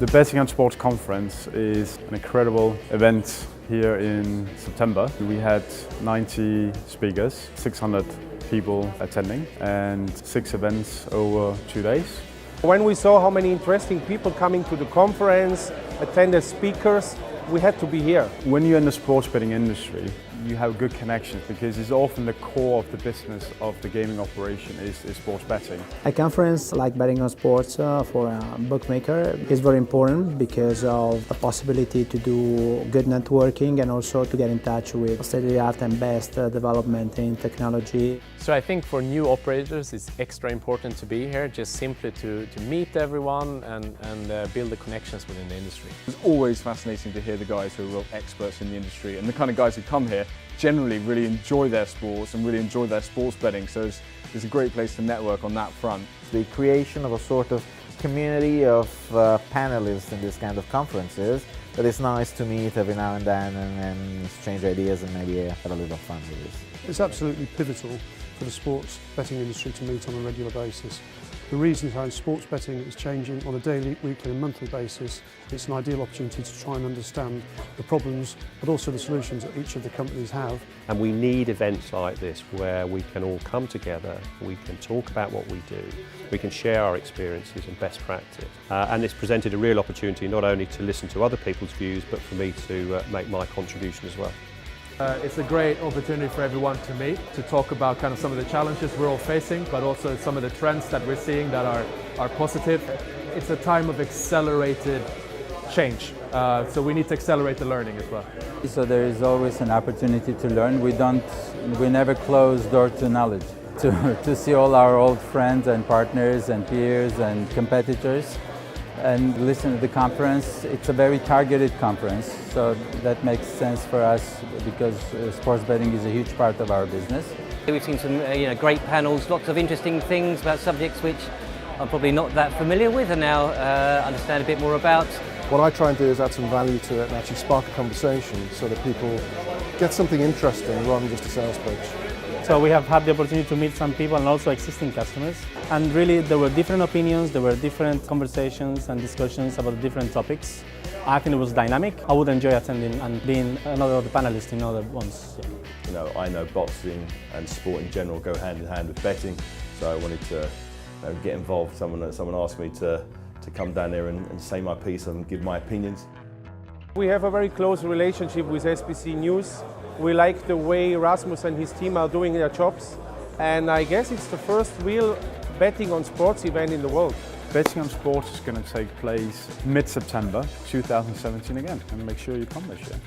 The Betting on Sports conference is an incredible event here in September. We had 90 speakers, 600 people attending, and 6 events over 2 days. When we saw how many interesting people coming to the conference, attended speakers, we had to be here. When you're in the sports betting industry, you have good connections because it's often the core of the business of the gaming operation is sports betting. A conference like Betting on Sports for a bookmaker is very important because of the possibility to do good networking and also to get in touch with state-of-the-art and best development in technology. So I think for new operators it's extra important to be here, just simply to meet everyone and build the connections within the industry. It's always fascinating to hear the guys who are real experts in the industry, and the kind of guys who come here generally really enjoy their sports and really enjoy their sports betting, so it's a great place to network on that front. The creation of a sort of community of panelists in this kind of conferences that is nice to meet every now and then and exchange ideas and maybe have a little fun with this. It's absolutely pivotal for the sports betting industry to meet on a regular basis. The reason how sports betting is changing on a daily, weekly and monthly basis, it's an ideal opportunity to try and understand the problems but also the solutions that each of the companies have. And we need events like this where we can all come together, we can talk about what we do, we can share our experiences and best practice. And it's presented a real opportunity not only to listen to other people's views but for me to make my contribution as well. It's a great opportunity for everyone to meet, to talk about kind of some of the challenges we're all facing, but also some of the trends that we're seeing that are positive. It's a time of accelerated change, so we need to accelerate the learning as well. So there is always an opportunity to learn. We never close door to knowledge, to see all our old friends and partners and peers and competitors and listen to the conference. It's a very targeted conference, so that makes sense for us because sports betting is a huge part of our business. We've seen some great panels, lots of interesting things about subjects which I'm probably not that familiar with and now understand a bit more about. What I try and do is add some value to it and actually spark a conversation so that people get something interesting rather than just a sales pitch. So we have had the opportunity to meet some people and also existing customers, and really there were different opinions, there were different conversations and discussions about different topics. I think it was dynamic. I would enjoy attending and being another of the panelists in other ones. Yeah. You know, I know boxing and sport in general go hand in hand with betting, so I wanted to get involved. Someone asked me to come down there and say my piece and give my opinions. We have a very close relationship with SBC News. We like the way Rasmus and his team are doing their jobs, and I guess it's the first real betting on sports event in the world. Betting on Sports is going to take place mid-September 2017 again, and make sure you come this year.